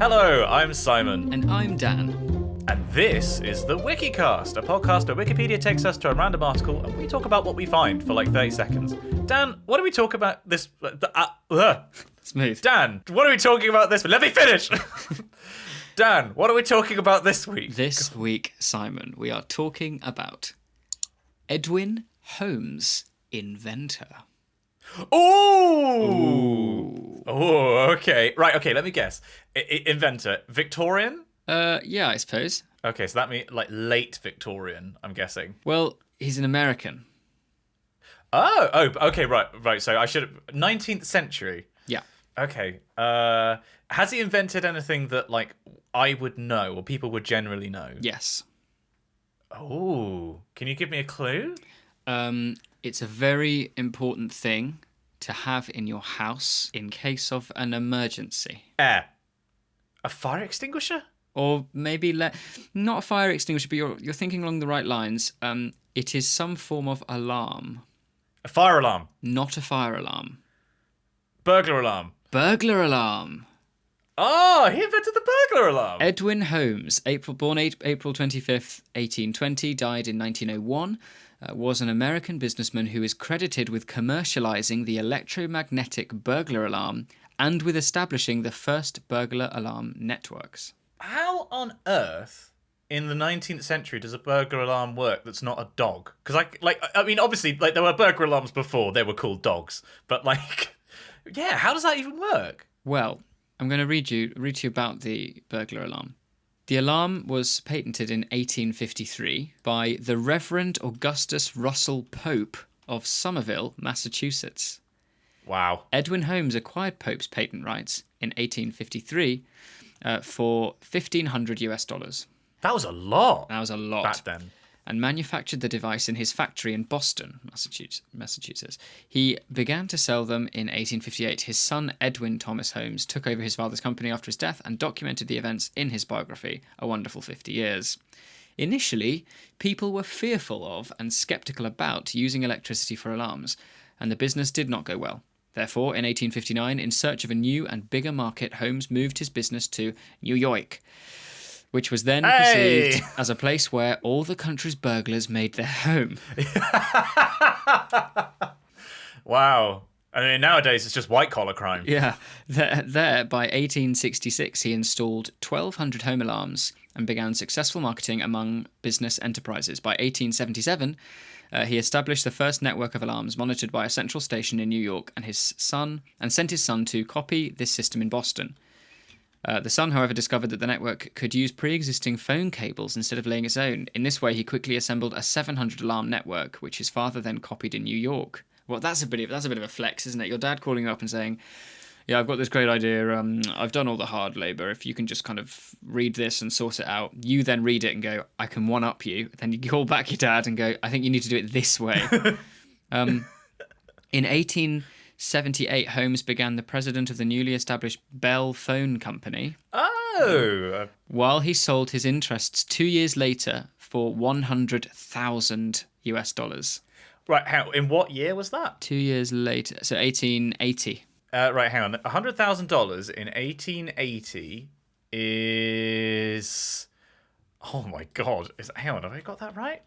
Hello, I'm Simon. And I'm Dan. And this is the Wikicast, a podcast where Wikipedia takes us to a random article and we talk about what we find for like 30 seconds. Dan, what do we talk about this... Smooth. Dan, what are we talking about this... Let me finish! Dan, what are we talking about this week? This week, Simon, we are talking about Edwin Holmes, Inventor. Ooh! Oh, okay. Right, okay, let me guess. Inventor. Victorian? Yeah, I suppose. Okay, so that means like late Victorian, I'm guessing. Well, he's an American. Oh, okay, right. So I should 19th century. Yeah. Okay. Has he invented anything that like I would know or people would generally know? Yes. Oh, can you give me a clue? It's a very important thing to have in your house in case of an emergency. Air. A fire extinguisher? Or maybe not a fire extinguisher, but you're thinking along the right lines. It is some form of alarm. A fire alarm. Not a fire alarm. Burglar alarm. Burglar alarm. Oh, he invented the burglar alarm. Edwin Holmes, born April 25th, 1820, died in 1901, was an American businessman who is credited with commercializing the electromagnetic burglar alarm and with establishing the first burglar alarm networks. How on earth in the 19th century does a burglar alarm work that's not a dog? Because I mean, obviously, like there were burglar alarms before; they were called dogs. But like, yeah, how does that even work? Well, I'm going to read to you about the burglar alarm. The alarm was patented in 1853 by the Reverend Augustus Russell Pope of Somerville, Massachusetts. Wow. Edwin Holmes acquired Pope's patent rights in 1853 for $1,500. That was a lot. That was a lot. Back then. And manufactured the device in his factory in Boston, Massachusetts. He began to sell them in 1858. His son, Edwin Thomas Holmes, took over his father's company after his death and documented the events in his biography, A Wonderful 50 Years. Initially, people were fearful of and sceptical about using electricity for alarms, and the business did not go well. Therefore, in 1859, in search of a new and bigger market, Holmes moved his business to New York, which was then perceived as a place where all the country's burglars made their home. Wow. I mean, nowadays it's just white-collar crime. Yeah. There, by 1866, he installed 1,200 home alarms and began successful marketing among business enterprises. By 1877, he established the first network of alarms monitored by a central station in New York and sent his son to copy this system in Boston. The son, however, discovered that the network could use pre-existing phone cables instead of laying its own. In this way, he quickly assembled a 700-alarm network, which his father then copied in New York. Well, that's a bit of a flex, isn't it? Your dad calling you up and saying, "Yeah, I've got this great idea. I've done all the hard labour. If you can just kind of read this and sort it out." You then read it and go, "I can one-up you." Then you call back your dad and go, "I think you need to do it this way." In 1878, Holmes began the president of the newly established Bell Phone Company. Oh! While he sold his interests 2 years later for $100,000. Right, in what year was that? 2 years later, so 1880. Right, hang on. $100,000 in 1880 is... Oh my god. Hang on, have I got that right?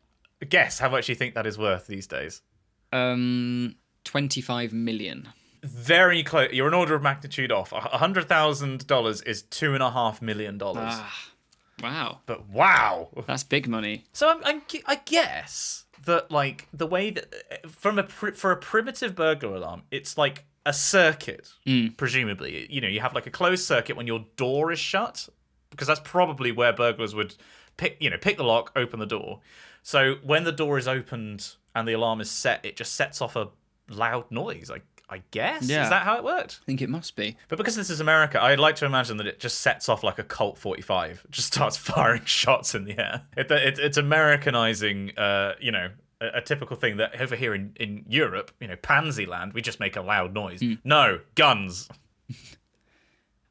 Guess how much you think that is worth these days. 25 million. Very close. You're an order of magnitude off. $100,000 is $2.5 million. Wow. But wow. That's big money. So I guess that like the way that for a primitive burglar alarm, it's like a circuit, presumably. You know, you have like a closed circuit when your door is shut, because that's probably where burglars would pick the lock, open the door. So when the door is opened and the alarm is set, it just sets off a loud noise. I guess. Yeah. Is that how it worked? I think it must be. But because this is America, I'd like to imagine that it just sets off like a Colt 45. It just starts firing shots in the air. It's Americanizing, a typical thing that over here in Europe, Pansy land, we just make a loud noise. No, guns.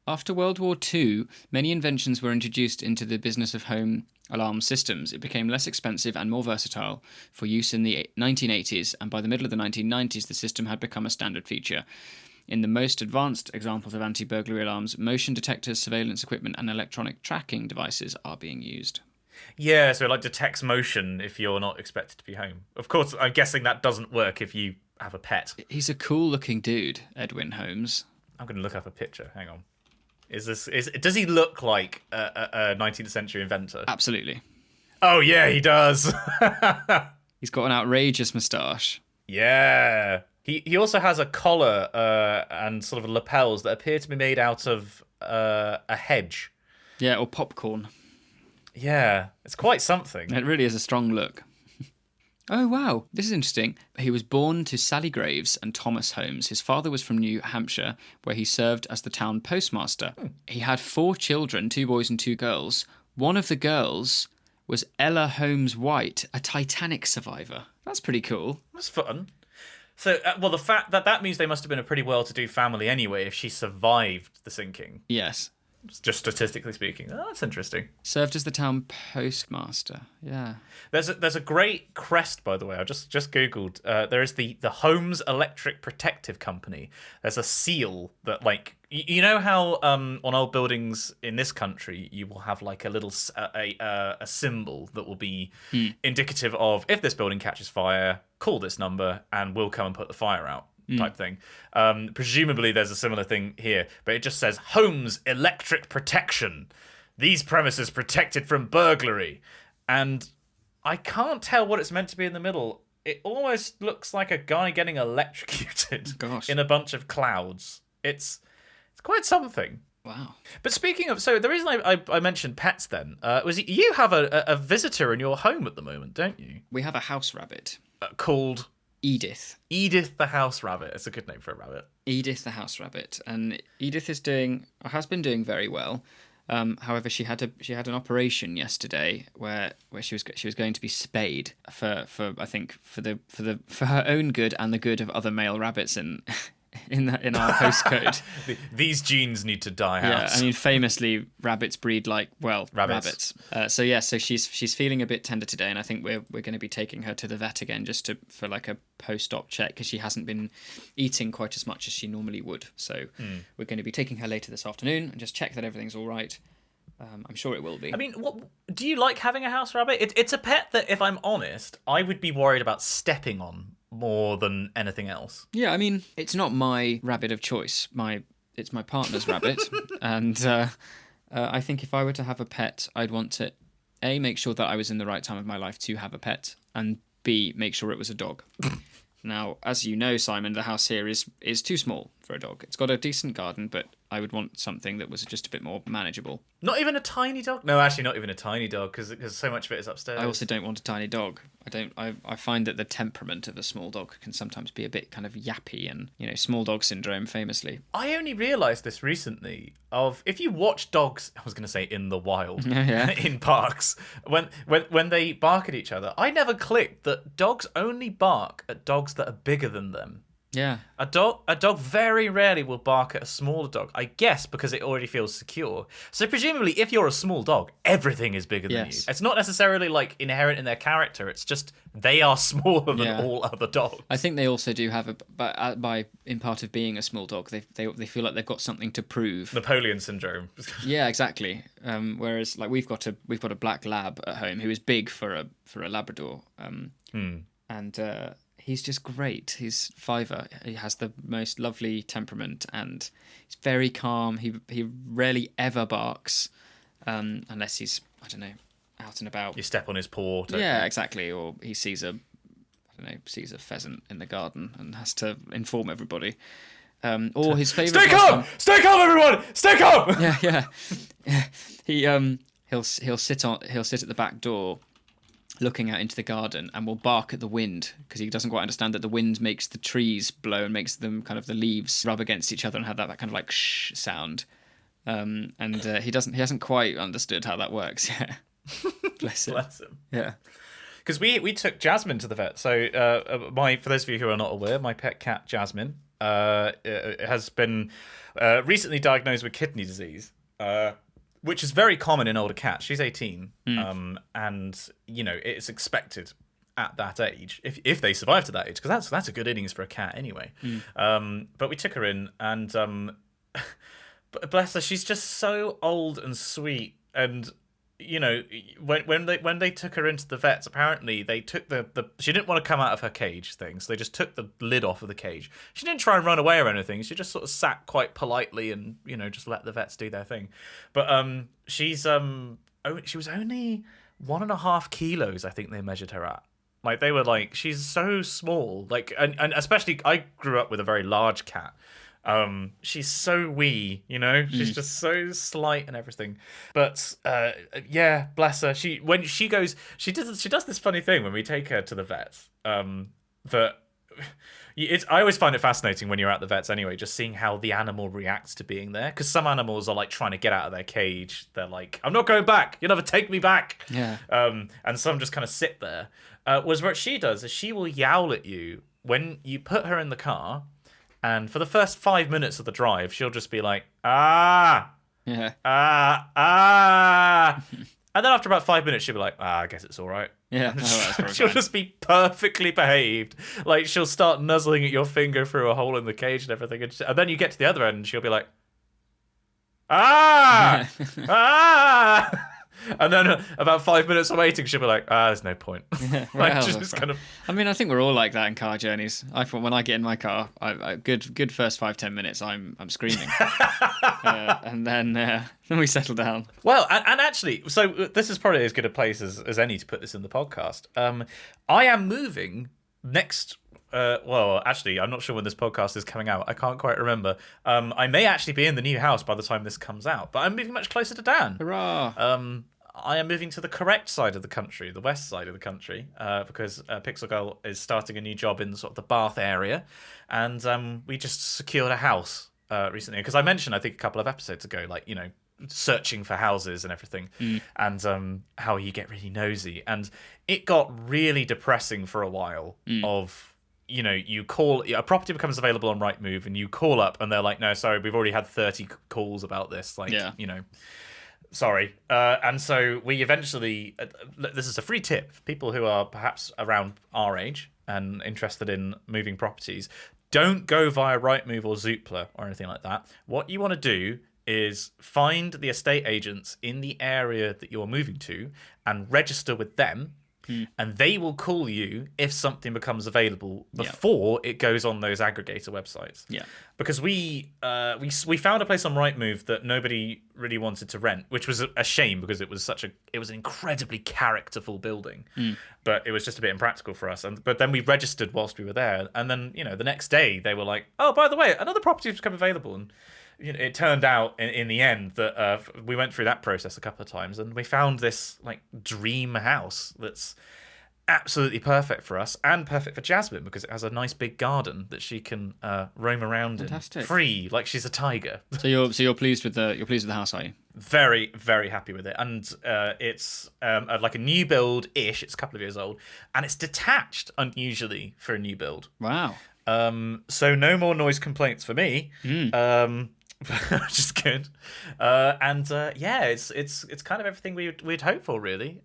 After World War II, many inventions were introduced into the business of home alarm systems. It became less expensive and more versatile for use in the 1980s, and by the middle of the 1990s, the system had become a standard feature. In the most advanced examples of anti-burglary alarms, motion detectors, surveillance equipment, and electronic tracking devices are being used. Yeah, so it like detects motion if you're not expected to be home. Of course, I'm guessing that doesn't work if you have a pet. He's a cool-looking dude, Edwin Holmes. I'm going to look up a picture. Hang on. Does he look like a 19th century inventor? Absolutely. Oh yeah, he does. He's got an outrageous moustache. Yeah. He also has a collar and sort of lapels that appear to be made out of a hedge. Yeah, or popcorn. Yeah, it's quite something. It really is a strong look. Oh, wow. This is interesting. He was born to Sally Graves and Thomas Holmes. His father was from New Hampshire, where he served as the town postmaster. He had 4 children, 2 boys and 2 girls. One of the girls was Ella Holmes White, a Titanic survivor. That's pretty cool. That's fun. So, well, the fact that means they must have been a pretty well-to-do family anyway if she survived the sinking. Yes. Just statistically speaking. Oh, that's interesting. Served as the town postmaster. Yeah. There's a great crest, by the way. I just Googled. There is the Holmes Electric Protective Company. There's a seal that, like, you know how on old buildings in this country you will have like a little a symbol that will be indicative of if this building catches fire, call this number and we'll come and put the fire out. Type thing. Presumably there's a similar thing here, but it just says Holmes Electric Protection. These premises protected from burglary. And I can't tell what it's meant to be in the middle. It almost looks like a guy getting electrocuted in a bunch of clouds. It's quite something. Wow. But speaking of, so the reason I mentioned pets then was you have a visitor in your home at the moment, don't you? We have a house rabbit. Called Edith. Edith the house rabbit. It's a good name for a rabbit. Edith the house rabbit. And Edith has been doing very well. However, she had an operation yesterday where she was going to be spayed for her own good and the good of other male rabbits in our postcode. These genes need to die out. Yeah, I mean, famously, rabbits breed like, well, rabbits. So she's feeling a bit tender today, and I think we're going to be taking her to the vet again just for like a post-op check because she hasn't been eating quite as much as she normally would. So we're going to be taking her later this afternoon and just check that everything's all right. I'm sure it will be. I mean, what do you like having a house rabbit? It's a pet that, if I'm honest, I would be worried about stepping on more than anything else. Yeah, I mean, it's not my rabbit of choice. It's my partner's rabbit, and I think if I were to have a pet, I'd want to A, make sure that I was in the right time of my life to have a pet, and B, make sure it was a dog. Now, as you know, Simon, the house here is too small for a dog. It's got a decent garden, but I would want something that was just a bit more manageable. Not even a tiny dog? No, actually, not even a tiny dog, because so much of it is upstairs. I also don't want a tiny dog. I find that the temperament of a small dog can sometimes be a bit kind of yappy and, small dog syndrome famously. I only realised this recently if you watch dogs, I was going to say in the wild, in parks, when they bark at each other, I never clicked that dogs only bark at dogs that are bigger than them. Yeah. A dog very rarely will bark at a smaller dog, I guess because it already feels secure. So presumably if you're a small dog, everying is bigger than you. It's not necessarily like inherent in their character, it's just they are smaller than all other dogs. I think they also do have in part of being a small dog, they feel like they've got something to prove. Napoleon syndrome. Yeah, exactly. Whereas like we've got a black lab at home who is big for a Labrador. And he's just great. He's fiver. He has the most lovely temperament, and he's very calm. He rarely ever barks, unless he's, I don't know, out and about. You step on his paw. Yeah, exactly. Or he sees a pheasant in the garden and has to inform everybody. Or his favourite. Stay calm! Stay calm, everyone! Stay calm! Yeah. He'll sit at the back door, looking out into the garden, and will bark at the wind because he doesn't quite understand that the wind makes the trees blow and makes them kind of the leaves rub against each other and have that kind of like shh sound. And he hasn't quite understood how that works. Yeah, bless him. Yeah, because we took Jasmine to the vet. So for those of you who are not aware, my pet cat Jasmine has been recently diagnosed with kidney disease. Which is very common in older cats. She's 18, and it's expected. at that age, if they survive to that age, because that's a good innings for a cat anyway. But we took her in, and bless her, she's just so old and sweet. And you know, when they took her into the vets, apparently they took the she didn't want to come out of her cage thing, so they just took the lid off of the cage. She didn't try and run away or anything. She just sort of sat quite politely and, you know, just let the vets do their thing. But she was only 1.5 kilos, I think they measured her at. Like, they were like, she's so small. Like, and especially, I grew up with a very large cat. She's so wee, you know. She's just so slight and everything. But yeah, bless her. She does this funny thing when we take her to the vets. That I always find it fascinating when you're at the vets anyway, just seeing how the animal reacts to being there. Because some animals are like trying to get out of their cage. They're like, I'm not going back. You'll never take me back. Yeah. And some just kind of sit there. Whereas what she does is she will yowl at you when you put her in the car. And for the first 5 minutes of the drive, she'll just be like, ah, Yeah. ah. And then after about 5 minutes, she'll be like, I guess it's all right. Yeah. That's She'll just be perfectly behaved. Like, she'll start nuzzling at your finger through a hole in the cage and everything. And then you get to the other end and she'll be like, ah, ah. And then about 5 minutes of waiting, she'll be like, there's no point. Like, just kind of... I mean, I think we're all like that in car journeys. I thought when I get in my car, I good first 5-10 minutes, I'm screaming. And then we settle down. Well, and actually, so this is probably as good a place as any to put this in the podcast. I am moving next... well, actually, I'm not sure when this podcast is coming out. I can't quite remember. I may actually be in the new house by the time this comes out, but I'm moving much closer to Dan. Hurrah! I am moving to the correct side of the country, the west side of the country, because Pixel Girl is starting a new job in sort of the Bath area, and we just secured a house recently. Because I mentioned, I think, a couple of episodes ago, like, you know, searching for houses and everything, and how you get really nosy, and it got really depressing for a while. Of, you know, you call, a property becomes available on Rightmove, and you call up, and they're like, no, sorry, we've already had 30 calls about this. Like, you know, sorry. And so we eventually, this is a free tip, people who are perhaps around our age and interested in moving properties, don't go via Rightmove or Zoopla or anything like that. What you want to do is find the estate agents in the area that you're moving to and register with them. And they will call you if something becomes available before it goes on those aggregator websites. Yeah. Because we found a place on Rightmove that nobody really wanted to rent, which was a shame because it was an incredibly characterful building, but it was just a bit impractical for us. But then we registered whilst we were there, and then, you know, the next day they were like, oh, by the way, another property has become available. And you know, it turned out in the end that we went through that process a couple of times, and we found this like dream house that's absolutely perfect for us and perfect for Jasmine because it has a nice big garden that she can roam around in free, like she's a tiger. So you're pleased with the house, are you? Very, very happy with it, and it's like a new build ish. It's a couple of years old, and it's detached unusually for a new build. Wow. So no more noise complaints for me. Which is good. Yeah, it's kind of everything we'd hope for, really,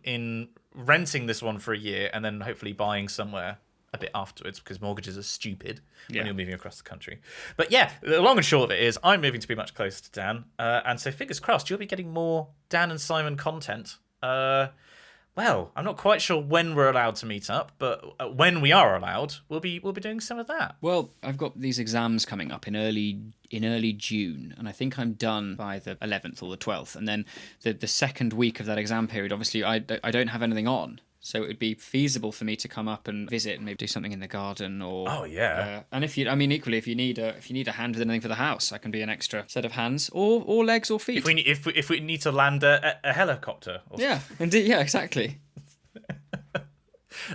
in renting this one for a year and then hopefully buying somewhere a bit afterwards because mortgages are stupid when you're moving across the country. But yeah, the long and short of it is I'm moving to be much closer to Dan, and so fingers crossed you'll be getting more Dan and Simon content. Well, I'm not quite sure when we're allowed to meet up, but when we are allowed, we'll be doing some of that. Well, I've got these exams coming up in early June, and I think I'm done by the 11th or the 12th. And then the second week of that exam period, obviously, I don't have anything on. So it would be feasible for me to come up and visit and maybe do something in the garden or... Oh, yeah. And equally, if you need a hand with anything for the house, I can be an extra set of hands or legs or feet. If we need to land a helicopter. Yeah, indeed. Yeah, exactly.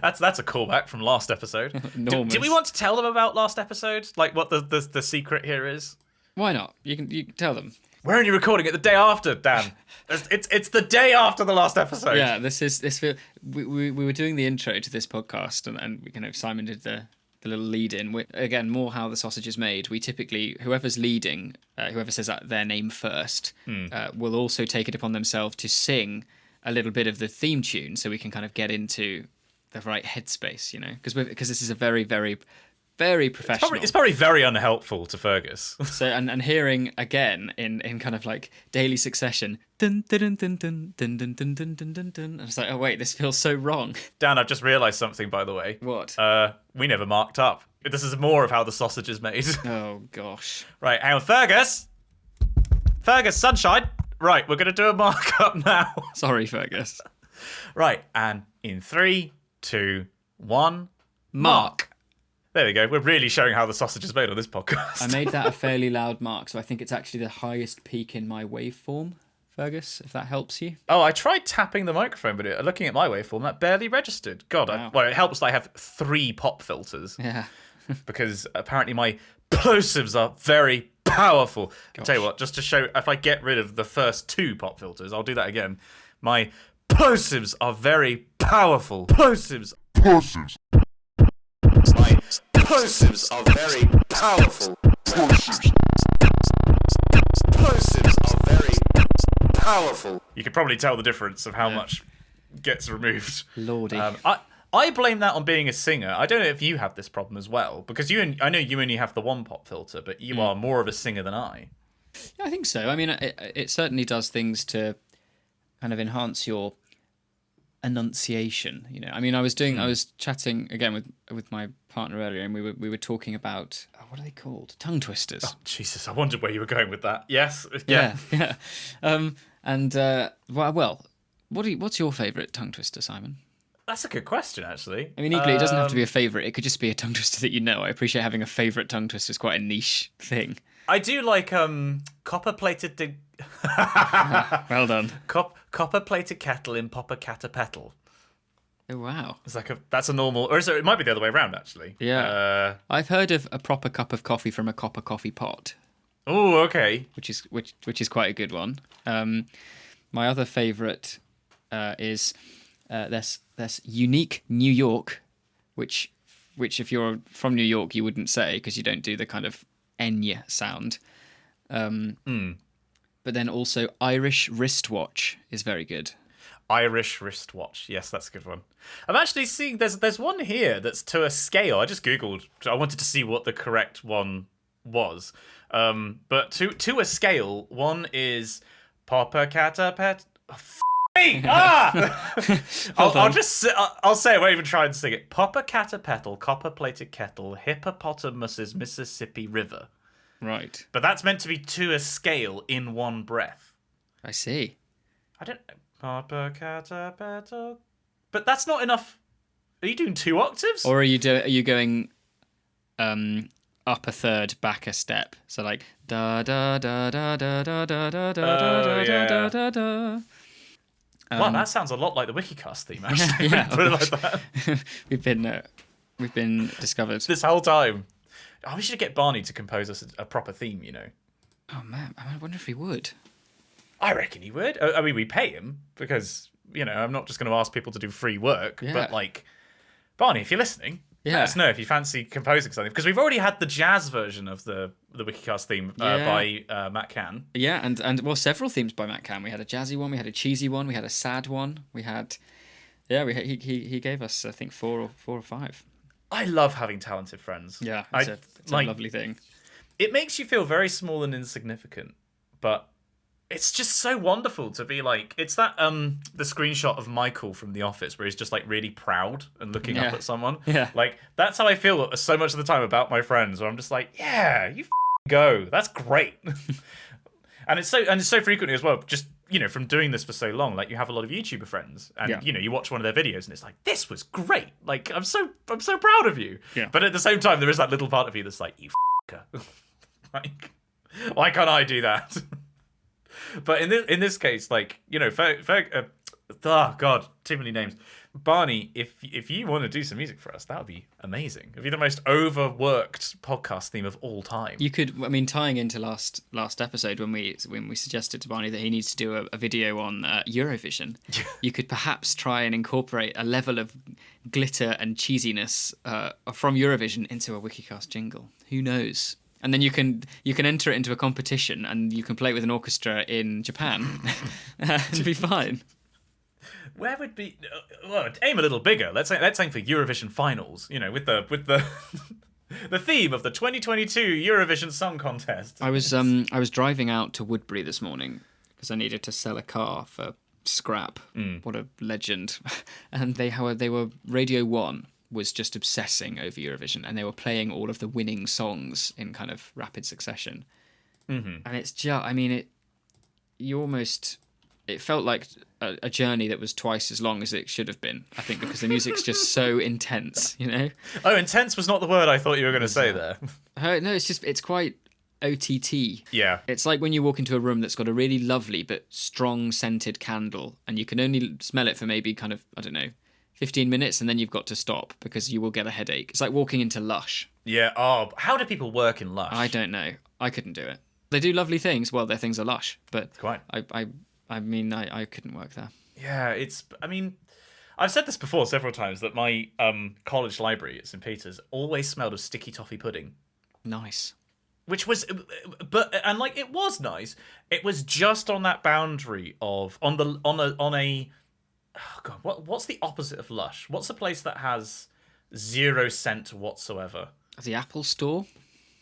That's a callback from last episode. Do we want to tell them about last episode? Like what the secret here is? Why not? You can tell them. We're only recording it the day after, Dan. It's the day after the last episode. Yeah, we were doing the intro to this podcast, and Simon did the little lead in. Again, more how the sausage is made. We typically, whoever's leading, whoever says their name first, will also take it upon themselves to sing a little bit of the theme tune, so we can kind of get into right headspace, because this is a very, very, very professional. It's probably very unhelpful to Fergus. So and hearing again in kind of like daily succession, dun dun dun dun dun dun dun dun dun dun dun. I was like, oh wait, this feels so wrong. Dan, I've just realised something, by the way. What? We never marked up. This is more of how the sausage is made. Oh gosh. Right, hang on, Fergus, sunshine. Right, we're gonna do a markup now. Sorry, Fergus. Right, and in 3, 2, 1, mark. There we go. We're really showing how the sausage is made on this podcast. I made that a fairly loud mark, so I think it's actually the highest peak in my waveform, Fergus, if that helps you. Oh, I tried tapping the microphone, but looking at my waveform, that barely registered. God, Wow. well, it helps that I have 3 pop filters. Yeah. Because apparently my plosives are very powerful. I'll tell you what, just to show, if I get rid of the first 2 pop filters, I'll do that again. My plosives are very powerful. Plosives. My plosives are very powerful. Plosives are very powerful. You can probably tell the difference of how much gets removed. Lordy. I blame that on being a singer. I don't know if you have this problem as well, because I know you only have the 1 pop filter, but you are more of a singer than I. Yeah, I think so. I mean, it certainly does things to kind of enhance your enunciation. I mean, I was chatting again with my partner earlier, and we were talking about what are they called? Tongue twisters. Oh, Jesus, I wondered where you were going with that. Yes, yeah. What's your favourite tongue twister, Simon? That's a good question, actually. I mean, equally, it doesn't have to be a favourite. It could just be a tongue twister that you know. I appreciate having a favourite tongue twister is quite a niche thing. I do like copper-plated... Well done. Copper-plated kettle in popper-catter-petal. Oh, wow. It's like that's a normal... Or it might be the other way around, actually. Yeah. I've heard of a proper cup of coffee from a copper coffee pot. Oh, okay. Which is quite a good one. My other favourite is... There's unique New York, which if you're from New York you wouldn't say because you don't do the kind of enya sound. But then also Irish wristwatch is very good. Irish wristwatch, yes, that's a good one. I'm actually seeing there's one here that's to a scale. I just googled. I wanted to see what the correct one was. But to a scale, one is Papa Cata Pet. I'll say it, I won't even try and sing it. Popper Catapetal, copper-plated kettle, hippopotamus's Mississippi River. Right. But that's meant to be to a scale in one breath. I see. I don't know. Popper Catapetal. But that's not enough. Are you doing 2 octaves? Or are you going up a third, back a step? So like da da da da da da da da da da da da. Wow, that sounds a lot like the Wikicast theme, actually. Yeah, Put it like that. We've been discovered this whole time. Oh, we should get Barney to compose us a proper theme, Oh man, I wonder if he would. I reckon he would. I mean, we pay him because I'm not just going to ask people to do free work. Yeah. But like, Barney, if you're listening, let us know if you fancy composing something, because we've already had the jazz version of the Wikicast theme by Matt Cann. Yeah, and well, several themes by Matt Cann. We had a jazzy one, we had a cheesy one, we had a sad one, we had he gave us I think 4 or 5. I love having talented friends. Yeah, it's a lovely thing. It makes you feel very small and insignificant, but it's just so wonderful to be like, it's that the screenshot of Michael from The Office where he's just like really proud and looking up at someone. Yeah. Like that's how I feel so much of the time about my friends, where I'm just like, yeah, you go. That's great. and it's so frequently as well, just from doing this for so long, like you have a lot of YouTuber friends and you watch one of their videos and it's like, this was great. Like I'm so proud of you. Yeah. But at the same time there is that little part of you that's like, you like why can't I do that? But in this case, like, oh God, too many names. Barney, if you want to do some music for us, that would be amazing. It'd be the most overworked podcast theme of all time. You could, I mean, tying into last episode when we suggested to Barney that he needs to do a video on Eurovision, you could perhaps try and incorporate a level of glitter and cheesiness from Eurovision into a Wikicast jingle. Who knows? And then you can enter it into a competition and you can play it with an orchestra in Japan and be fine. Where would be? Well, aim a little bigger. Let's aim for Eurovision finals. With the the theme of the 2022 Eurovision Song Contest. I was driving out to Woodbury this morning because I needed to sell a car for scrap. What a legend! And they were Radio 1 was just obsessing over Eurovision, and they were playing all of the winning songs in kind of rapid succession. And it's just, it felt like a journey that was twice as long as it should have been, I think, because the music's just so intense, Oh, intense was not the word I thought you were going to say there. No, it's quite OTT. Yeah. It's like when you walk into a room that's got a really lovely but strong scented candle, and you can only smell it for maybe kind of, 15 minutes, and then you've got to stop because you will get a headache. It's like walking into Lush. Yeah. Oh, how do people work in Lush? I don't know. I couldn't do it. They do lovely things. Well, their things are lush, but Quite. I couldn't work there. Yeah, I've said this before several times that my college library at St. Peter's always smelled of sticky toffee pudding. Nice. Which was, it was nice. It was just on that boundary of oh God, what's the opposite of lush? What's a place that has 0 scent whatsoever? The Apple Store.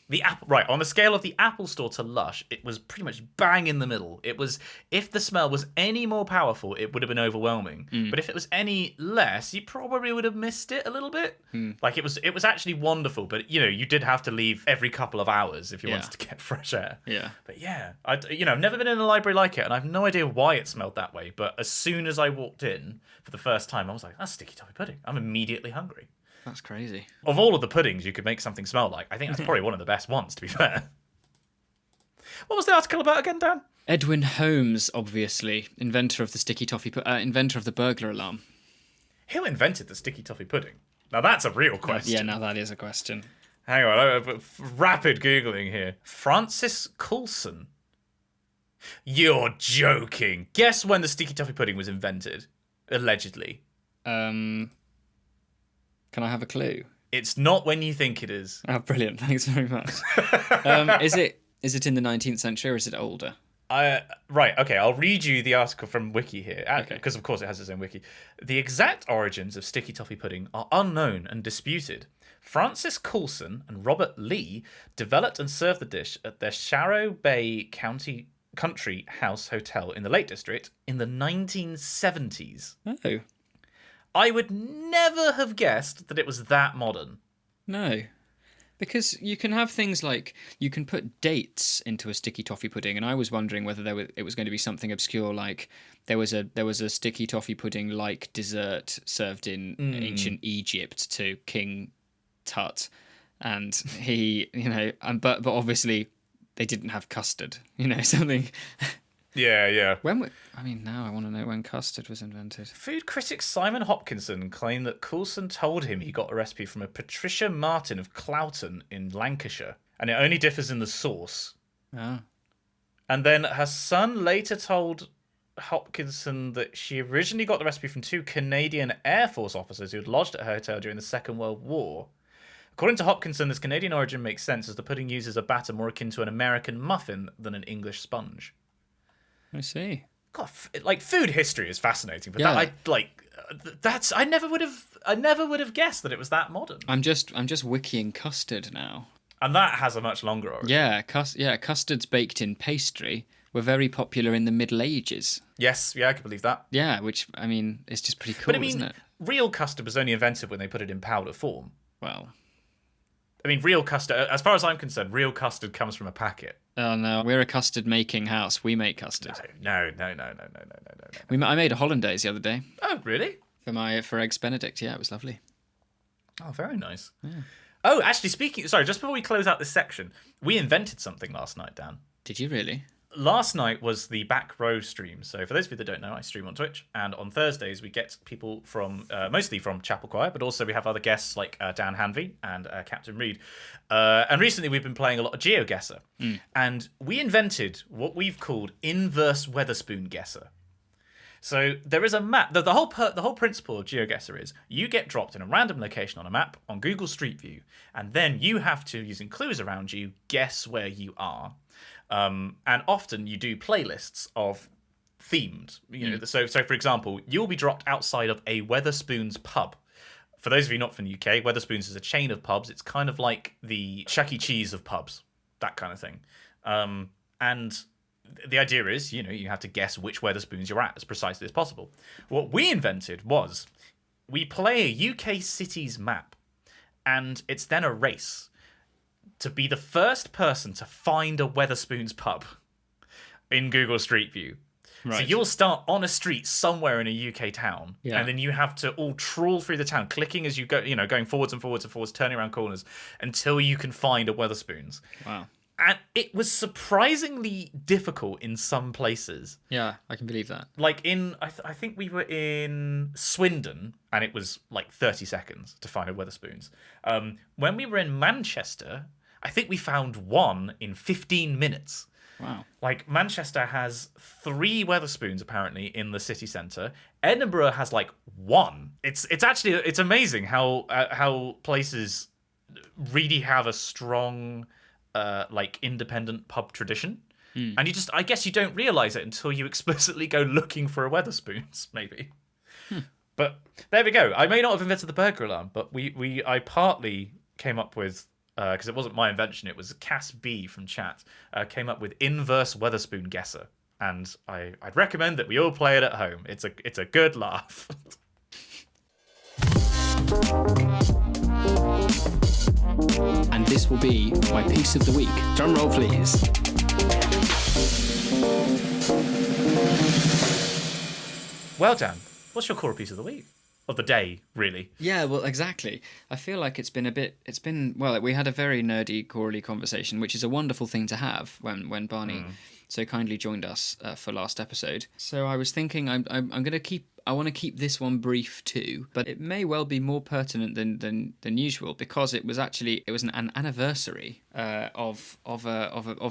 The Apple, right, on the scale of the Apple Store to Lush, it was pretty much bang in the middle. It was, if the smell was any more powerful, it would have been overwhelming. But if it was any less, you probably would have missed it a little bit. Like it was actually wonderful, but you did have to leave every couple of hours if you wanted to get fresh air. Yeah. But yeah, I've never been in a library like it, and I have no idea why it smelled that way. But as soon as I walked in for the first time, I was like, that's sticky toffee pudding. I'm immediately hungry. That's crazy. Of all of the puddings you could make something smell like, I think that's probably one of the best ones, to be fair. What was the article about again, Dan? Edwin Holmes, obviously, inventor of the sticky toffee, inventor of the burglar alarm. Who invented the sticky toffee pudding? Now that's a real question. Yeah, now that is a question. Hang on, rapid Googling here. Francis Coulson. You're joking. Guess when the sticky toffee pudding was invented, allegedly. Can I have a clue? It's not when you think it is. Oh, brilliant. Thanks very much. Is it in the 19th century or is it older? Right, okay, I'll read you the article from Wiki here, Okay. because of course it has its own wiki. The exact origins of sticky toffee pudding are unknown and disputed. Francis Coulson and Robert Lee developed and served the dish at their Sharrow Bay Country House Hotel in the Lake District in the 1970s. Oh. I would never have guessed that it was that modern. No. Because you can have things like, you can put dates into a sticky toffee pudding, and I was wondering whether it was going to be something obscure, like there was a sticky toffee pudding like dessert served in ancient Egypt to King Tut, and he, but obviously they didn't have custard, something. Yeah. Now I want to know when custard was invented. Food critic Simon Hopkinson claimed that Coulson told him he got a recipe from a Patricia Martin of Cloughton in Lancashire, and it only differs in the sauce. Oh. And then her son later told Hopkinson that she originally got the recipe from 2 Canadian Air Force officers who had lodged at her hotel during the Second World War. According to Hopkinson, this Canadian origin makes sense as the pudding uses a batter more akin to an American muffin than an English sponge. I see. God, food history is fascinating, but Yeah. I never would have guessed that it was that modern. I'm just wikiing custard now. And that has a much longer origin. Yeah, custards baked in pastry were very popular in the Middle Ages. Yes, yeah, I can believe that. Yeah, which is just pretty cool, isn't it? Real custard was only invented when they put it in powder form. Well, real custard, as far as I'm concerned, real custard comes from a packet. Oh no, we're a custard making house. We make custard. No. I made a hollandaise the other day. Oh, really? For eggs Benedict. Yeah, it was lovely. Oh, very nice. Yeah. Oh, actually, sorry, just before we close out this section, we invented something last night, Dan. Did you really? Last night was the back row stream. So for those of you that don't know, I stream on Twitch, and on Thursdays we get people from mostly from Chapel Choir, but also we have other guests like Dan Hanvey and Captain Reed. And recently we've been playing a lot of GeoGuessr, and we invented what we've called inverse Weatherspoon Guesser. So there is a map. The whole principle of GeoGuessr is you get dropped in a random location on a map on Google Street View, and then you have to, using clues around you, guess where you are. And often you do playlists of themed. So for example, you'll be dropped outside of a Wetherspoons pub. For those of you not from the UK, Wetherspoons is a chain of pubs. It's kind of like the Chuck E. Cheese of pubs, that kind of thing. And the idea is, you have to guess which Wetherspoons you're at as precisely as possible. What we invented was we play a UK city's map, and it's then a race to be the first person to find a Wetherspoons pub in Google Street View. Right. So you'll start on a street somewhere in a UK town, and then you have to all trawl through the town, clicking as you go, going forwards and forwards and forwards, turning around corners until you can find a Wetherspoons. Wow. And it was surprisingly difficult in some places. Yeah, I can believe that. Like I think we were in Swindon, and it was like 30 seconds to find a Wetherspoons. When we were in Manchester, I think we found one in 15 minutes. Wow. Like, Manchester has 3 Wetherspoons, apparently, in the city centre. Edinburgh has, like, 1. It's amazing how places really have a strong, independent pub tradition. And I guess you don't realise it until you explicitly go looking for a Wetherspoons, maybe. But there we go. I may not have invented the burglar alarm, but I partly came up with... because it wasn't my invention, it was Cass B from chat, came up with inverse Wetherspoon guesser, and I'd recommend that we all play it at home. It's a good laugh. And this will be my piece of the week. Drum roll, please. Well, Dan, what's your core piece of the week? Of the day, really. Yeah, well, exactly. I feel like we had a very nerdy, corally conversation, which is a wonderful thing to have when Barney so kindly joined us for last episode. So I was thinking I want to keep this one brief too, but it may well be more pertinent than usual, because it was an anniversary of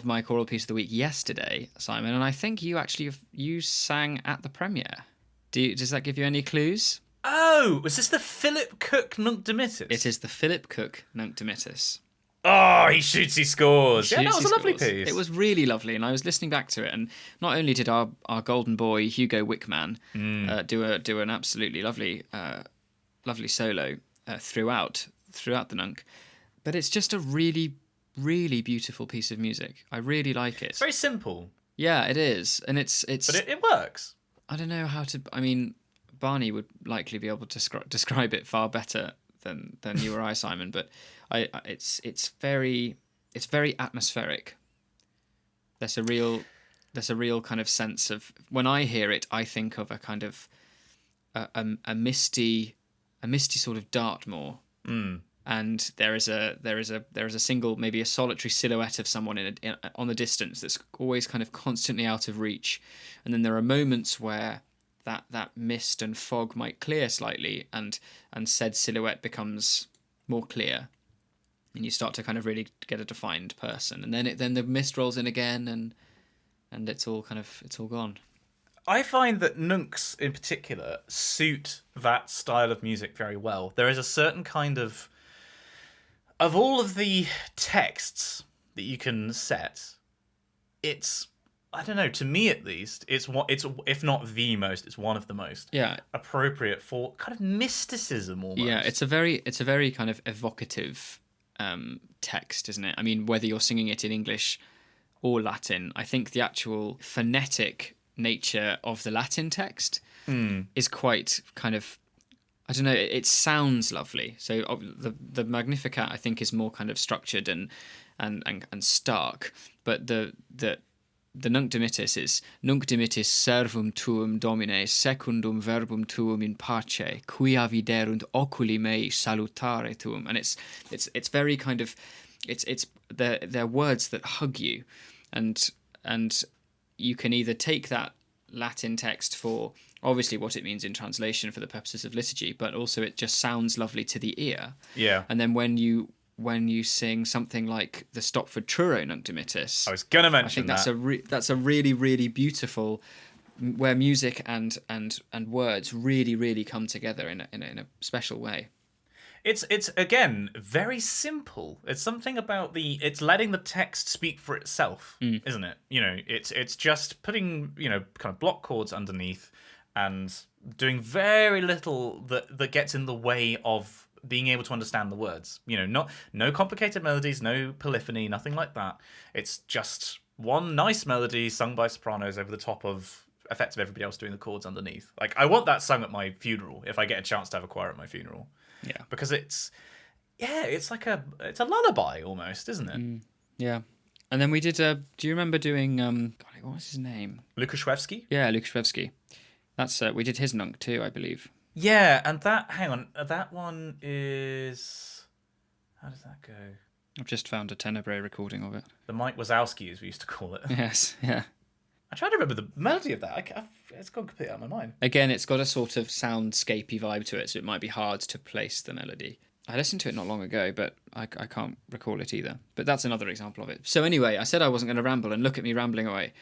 my choral piece of the week yesterday, Simon, and I think you sang at the premiere. Does that give you any clues? Oh, was this the Philip Cook Nunc Dimittis? It is the Philip Cook Nunc Dimittis. Oh, he shoots, he scores. Yeah, that was a lovely piece. It was really lovely, and I was listening back to it, and not only did our golden boy Hugo Wickman do an absolutely lovely solo throughout the Nunc, but it's just a really, really beautiful piece of music. I really like it. It's very simple. Yeah, it is, and it's. But it works. I don't know how to. I mean, Barney would likely be able to describe it far better than you or I, Simon. But it's very atmospheric. There's a real kind of sense of, when I hear it, I think of a kind of a misty sort of Dartmoor. And there is a single, maybe a solitary silhouette of someone on the distance that's always kind of constantly out of reach. And then there are moments where that mist and fog might clear slightly, and said silhouette becomes more clear, and you start to kind of really get a defined person. And then the mist rolls in again, and it's all gone. I find that nuncs in particular suit that style of music very well. There is a certain kind of all of the texts that you can set, it's, I don't know, to me at least, it's if not the most, it's one of the most appropriate for kind of mysticism almost. Yeah, it's a very kind of evocative text, isn't it? I mean, whether you're singing it in English or Latin, I think the actual phonetic nature of the Latin text is quite kind of, I don't know, it sounds lovely. So the Magnificat, I think, is more kind of structured and stark, but the Nunc Dimittis is Nunc Dimittis servum tuum Domine secundum verbum tuum in pace quia viderunt oculi mei salutare tuum, and it's very kind of they're words that hug you, and you can either take that Latin text for obviously what it means in translation for the purposes of liturgy, but also it just sounds lovely to the ear. Yeah. And then when you sing something like the Stopford Truro Nunc Dimittis, I was gonna mention I think that's a really, really beautiful, where music and words really, really come together in a special way. It's again very simple. It's something about it's letting the text speak for itself, isn't it? It's just putting kind of block chords underneath and doing very little that gets in the way of being able to understand the words. No complicated melodies, no polyphony, nothing like that. It's just one nice melody sung by sopranos over the top of effective everybody else doing the chords underneath. Like, I want that sung at my funeral if I get a chance to have a choir at my funeral. Yeah, because it's like it's a lullaby almost, isn't it? Yeah. And then we did. Do you remember doing? God, what was his name? Lukashevsky. Yeah, Lukashevsky. That's we did his nunk too, I believe. Yeah, and that one is. How does that go? I've just found a Tenebrae recording of it. The Mike Wazowski, as we used to call it. Yes. Yeah. I try to remember the melody of that. It's gone completely out of my mind. Again, it's got a sort of soundscapey vibe to it, so it might be hard to place the melody. I listened to it not long ago, but I can't recall it either. But that's another example of it. So anyway, I said I wasn't going to ramble, and look at me rambling away.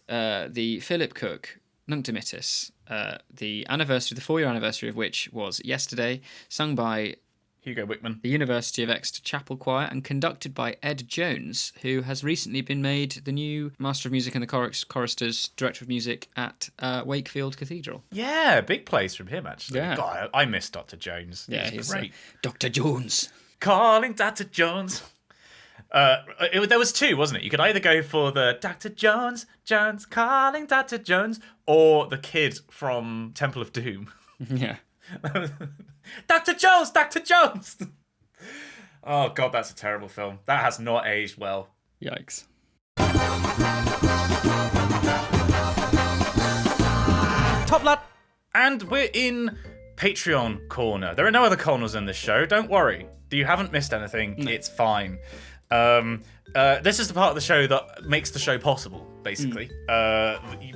The Philip Cook Nunc Dimittis, the 4-year anniversary of which was yesterday, sung by Hugo Wickman, the University of Exeter Chapel Choir, and conducted by Ed Jones, who has recently been made the new Master of Music and the Choristers Director of Music at Wakefield Cathedral. Yeah, big place from him, actually. Yeah. God, I miss Dr. Jones. Yeah, he's great. Dr. Jones. Calling Dr. Jones. There was two, wasn't it? You could either go for the Dr. Jones, calling Dr. Jones, or the kid from Temple of Doom. Yeah. Dr. Jones, Dr. Jones. Oh God, that's a terrible film. That has not aged well. Yikes. Top lad, and we're in Patreon corner. There are no other corners in this show. Don't worry. You haven't missed anything. No. It's fine. This is the part of the show that makes the show possible, basically.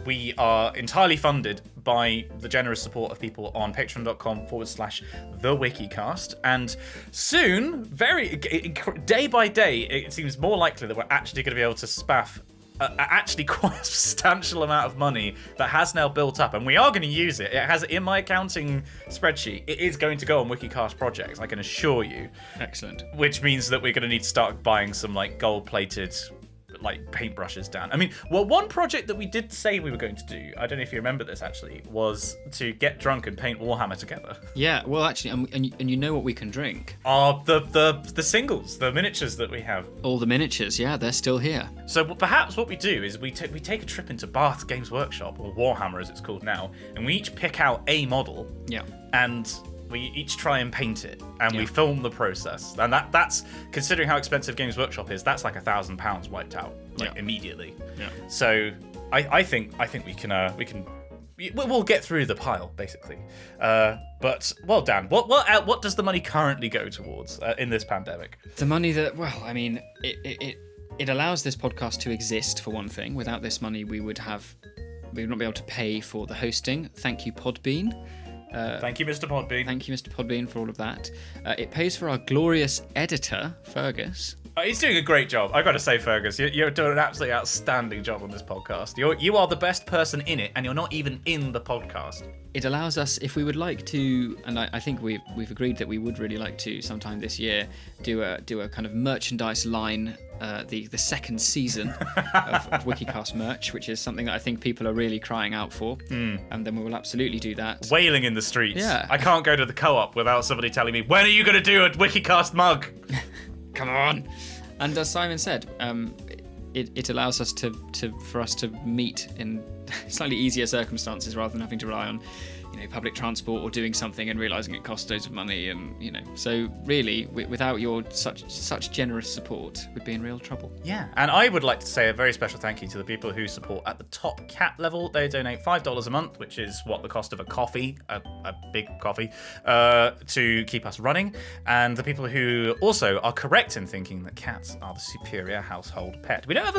We are entirely funded by the generous support of people on patreon.com/the Wikicast. And soon, day by day, it seems more likely that we're actually going to be able to spaff actually quite a substantial amount of money that has now built up, and we are going to use it. It has in my accounting spreadsheet. It is going to go on Wikicast projects, I can assure you. Excellent. Which means that we're going to need to start buying some like gold-plated like paintbrushes down. I mean, well, one project that we did say we were going to do, I don't know if you remember this actually, was to get drunk and paint Warhammer together. Yeah, well, actually, and you know what we can drink? The singles, the miniatures that we have. All the miniatures, yeah, they're still here. So perhaps what we do is we take a trip into Bath Games Workshop, or Warhammer as it's called now, and we each pick out a model. Yeah. And we each try and paint it, and we film the process. And that's considering how expensive Games Workshop is, that's like £1,000 wiped out immediately. Yeah. So I think we'll get through the pile basically. But well, Dan, what does the money currently go towards in this pandemic? The money that, well, I mean, it allows this podcast to exist, for one thing. Without this money, we would not be able to pay for the hosting. Thank you, Podbean. Thank you, Mr. Podbean. Thank you, Mr. Podbean, for all of that. It pays for our glorious editor, Fergus. He's doing a great job. I've got to say, Fergus, you're doing an absolutely outstanding job on this podcast. You are the best person in it, and you're not even in the podcast. It allows us, if we would like to, and I think we've agreed that we would really like to sometime this year do a kind of merchandise line, the second season of Wikicast merch, which is something that I think people are really crying out for, and then we will absolutely do that. Wailing in the streets. Yeah. I can't go to the co-op without somebody telling me, when are you going to do a Wikicast mug? Come on. And as Simon said, it allows us for us to meet in slightly easier circumstances rather than having to rely on, public transport or doing something and realizing it costs loads of money, and so really without your such generous support, we'd be in real trouble. Yeah, and I would like to say a very special thank you to the people who support at the top cap level. They donate $5 a month, which is what the cost of a coffee, a big coffee, to keep us running. And the people who also are correct in thinking that cats are the superior household pet. We don't have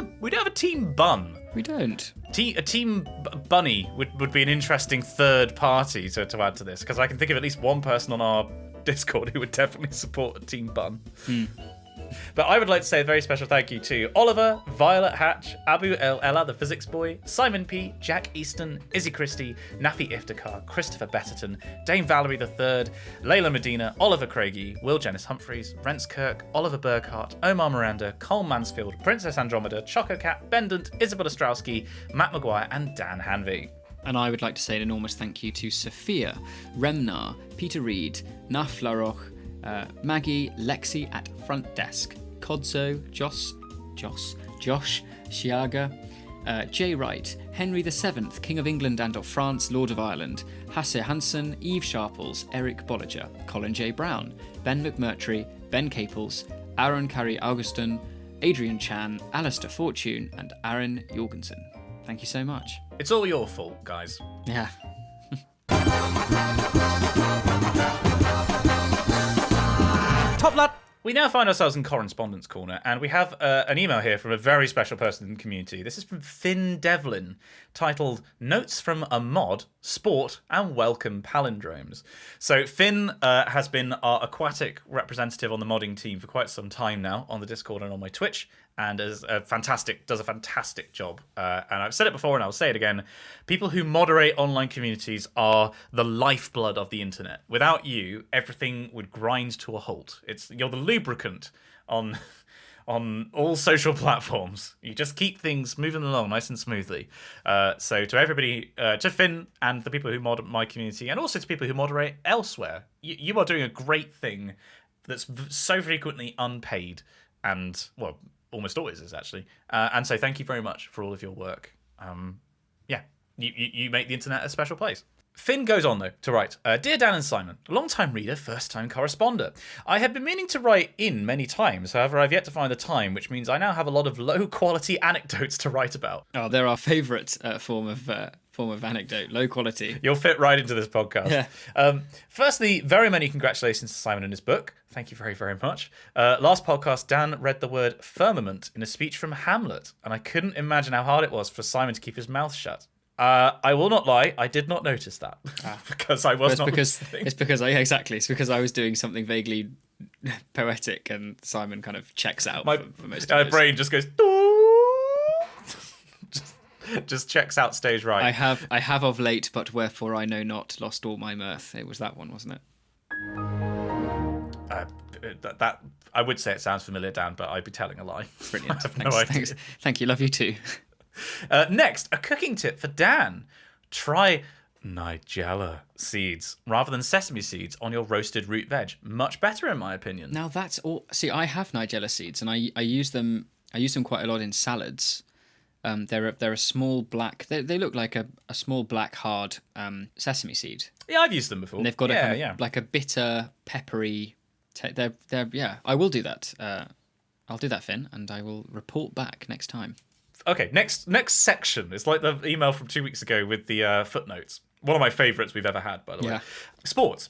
a team bun. We don't. A team bunny would be an interesting third party to add to this, because I can think of at least one person on our Discord who would definitely support a team bun. But I would like to say a very special thank you to Oliver, Violet Hatch, Abu El Ella, the physics boy, Simon P, Jack Easton, Izzy Christie, Nafi Iftikhar, Christopher Betterton, Dame Valerie III, Layla Medina, Oliver Craigie, Will Janice Humphreys, Rents Kirk, Oliver Burkhart, Omar Miranda, Cole Mansfield, Princess Andromeda, Choco Cat, Bendant, Isabella Strowski, Matt Maguire, and Dan Hanvey. And I would like to say an enormous thank you to Sophia, Remnar, Peter Reed, Naf Laroch, Maggie, Lexi at Front Desk, Kodzo, Josh, Shiaga, Jay Wright, Henry VII, King of England and of France, Lord of Ireland, Hasse Hansen, Eve Sharples, Eric Bolliger, Colin J. Brown, Ben McMurtry, Ben Caples, Aaron Carey Augustin, Adrian Chan, Alistair Fortune, and Aaron Jorgensen. Thank you so much. It's all your fault, guys. Yeah. Top lad! We now find ourselves in Correspondence Corner, and we have an email here from a very special person in the community. This is from Finn Devlin, titled Notes from a Mod, Sport, and Welcome Palindromes. So Finn has been our aquatic representative on the modding team for quite some time now on the Discord and on my Twitch, and does a fantastic job. And I've said it before and I'll say it again. People who moderate online communities are the lifeblood of the internet. Without you, everything would grind to a halt. You're the lubricant on all social platforms. You just keep things moving along nice and smoothly. So to everybody, to Finn and the people who mod my community, and also to people who moderate elsewhere, you are doing a great thing that's so frequently unpaid and, well, almost always is actually. And so thank you very much for all of your work. You make the internet a special place. Finn goes on, though, to write, Dear Dan and Simon, long-time reader, first-time correspondent. I have been meaning to write in many times, however I've yet to find the time, which means I now have a lot of low-quality anecdotes to write about. Oh, they're our favourite form of anecdote, low quality. You'll fit right into this podcast. Yeah. Firstly, very many congratulations to Simon and his book. Thank you very, very much. Last podcast, Dan read the word firmament in a speech from Hamlet, and I couldn't imagine how hard it was for Simon to keep his mouth shut. I will not lie, I did not notice that because I was not listening. It's because I was doing something vaguely poetic, and Simon kind of checks out for most of it. My brain just goes just checks out stage right. I have of late, but wherefore I know not, lost all my mirth. It was that one, wasn't it? That I would say it sounds familiar, Dan, but I'd be telling a lie. Brilliant. I have no idea. Thanks. Thank you. Love you too. Next, a cooking tip for Dan. Try Nigella seeds rather than sesame seeds on your roasted root veg. Much better, in my opinion. Now that's all. See, I have Nigella seeds, and I use them. I use them quite a lot in salads. They're a small black. They look like a small black hard sesame seed. Yeah, I've used them before. And they've got like a bitter, peppery. They're I will do that. I'll do that, Finn, and I will report back next time. Okay, next section. It's like the email from 2 weeks ago with the footnotes. One of my favourites we've ever had, by the way. Sports.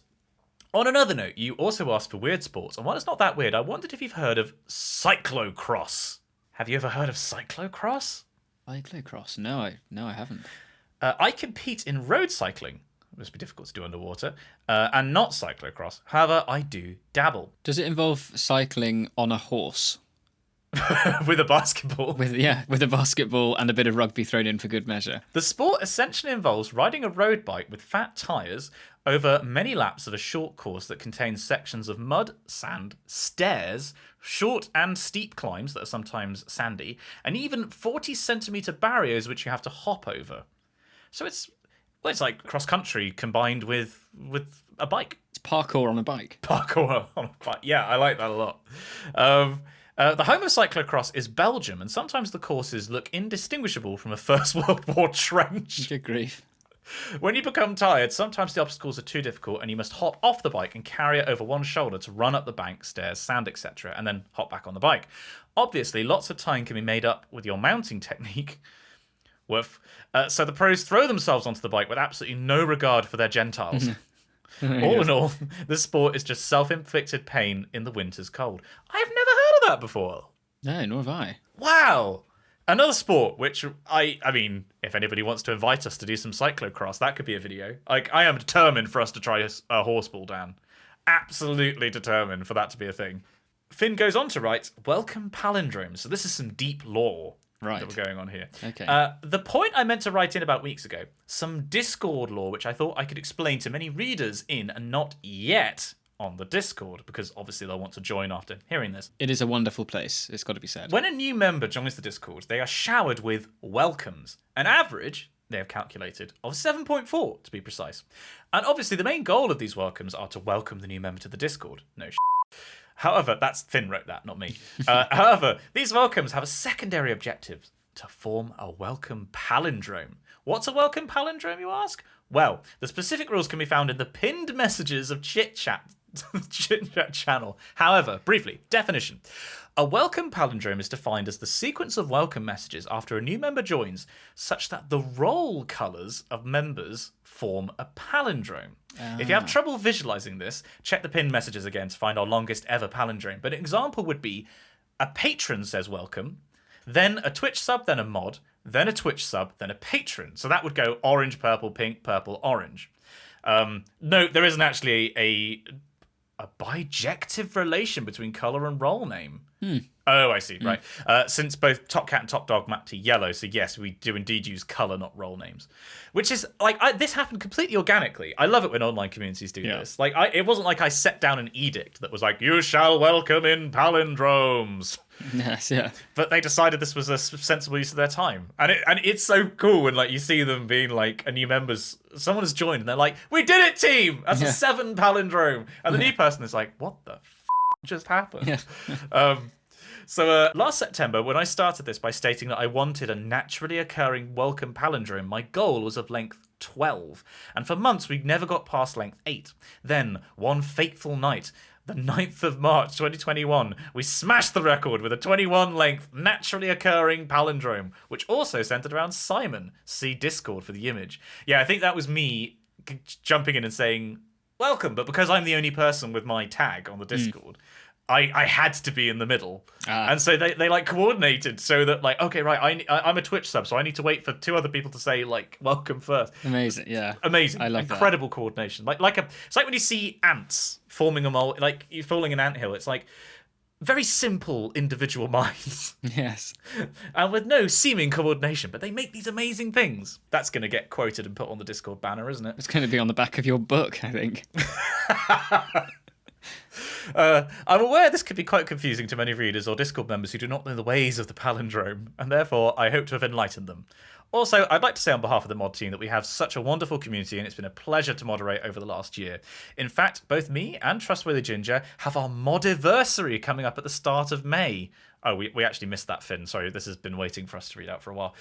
On another note, you also asked for weird sports, and while it's not that weird, I wondered if you've heard of cyclocross. Have you ever heard of cyclocross? Cyclocross? No, I haven't. I compete in road cycling. It must be difficult to do underwater. And not cyclocross. However, I do dabble. Does it involve cycling on a horse? With a basketball. With a basketball and a bit of rugby thrown in for good measure. The sport essentially involves riding a road bike with fat tyres over many laps of a short course that contains sections of mud, sand, stairs, short and steep climbs that are sometimes sandy, and even 40-centimetre barriers which you have to hop over. So it's like cross-country combined with a bike. It's parkour on a bike. Parkour on a bike. Yeah, I like that a lot. The home of cyclocross is Belgium, and sometimes the courses look indistinguishable from a First World War trench. Good grief. When you become tired, sometimes the obstacles are too difficult and you must hop off the bike and carry it over one shoulder to run up the bank, stairs, sand, etc., and then hop back on the bike. Obviously, lots of time can be made up with your mounting technique. So the pros throw themselves onto the bike with absolutely no regard for their Gentiles. All in all, this sport is just self-inflicted pain in the winter's cold. I've never heard of that before. No, nor have I. Wow. Another sport, which I mean, if anybody wants to invite us to do some cyclocross, that could be a video. Like, I am determined for us to try a horseball, Dan. Absolutely determined for that to be a thing. Finn goes on to write, welcome palindromes. So this is some deep lore Right. that we're going on here. Okay. The point I meant to write in about weeks ago, some Discord lore, which I thought I could explain to many readers in and not yet on the Discord, because obviously they'll want to join after hearing this. It is a wonderful place, it's got to be said. When a new member joins the Discord, they are showered with welcomes. An average, they have calculated, of 7.4 to be precise. And obviously the main goal of these welcomes are to welcome the new member to the Discord. No However, that's Finn wrote that, not me. However, these welcomes have a secondary objective, to form a welcome palindrome. What's a welcome palindrome, you ask? Well, the specific rules can be found in the pinned messages of Chit Chat channel. However, briefly, definition. A welcome palindrome is defined as the sequence of welcome messages after a new member joins, such that the roll colours of members form a palindrome. If you have trouble visualising this, check the pinned messages again to find our longest ever palindrome. But an example would be a patron says welcome, then a Twitch sub, then a mod, then a Twitch sub, then a patron. So that would go orange, purple, pink, purple, orange. No, there isn't actually a bijective relation between colour and role name. Oh, I see. Right. Since both Top Cat and Top Dog map to yellow, so yes, we do indeed use colour, not role names. Which is, like, this happened completely organically. I love it when online communities do this. Like, it wasn't like I set down an edict that was like, you shall welcome in palindromes. Yes, yeah. But they decided this was a sensible use of their time. And it's so cool when, like, you see them being like, a new member's, someone has joined, and they're like, we did it, team! That's a 7 palindrome. And the new person is like, what the just happened? Yeah. So last September, when I started this by stating that I wanted a naturally occurring welcome palindrome, my goal was of length 12. And for months, we never got past length 8. Then, one fateful night, the 9th of March 2021, we smashed the record with a 21-length naturally occurring palindrome, which also centered around Simon. See Discord for the image. Yeah, I think that was me jumping in and saying, welcome, but because I'm the only person with my tag on the Discord, I had to be in the middle. And so they like coordinated so that, like, okay, right, I'm a Twitch sub, so I need to wait for 2 other people to say, like, welcome first. Amazing, yeah. Amazing. I love incredible coordination. It's like when you see ants forming a mole, like you're falling an anthill. It's like very simple individual minds. Yes. And with no seeming coordination, but they make these amazing things. That's going to get quoted and put on the Discord banner, isn't it? It's going to be on the back of your book, I think. I'm aware this could be quite confusing to many readers or Discord members who do not know the ways of the palindrome, and therefore I hope to have enlightened them. Also, I'd like to say on behalf of the mod team that we have such a wonderful community, and it's been a pleasure to moderate over the last year. In fact, both me and Trustworthy Ginger have our modiversary coming up at the start of May. Oh, we actually missed that, Finn. Sorry, this has been waiting for us to read out for a while.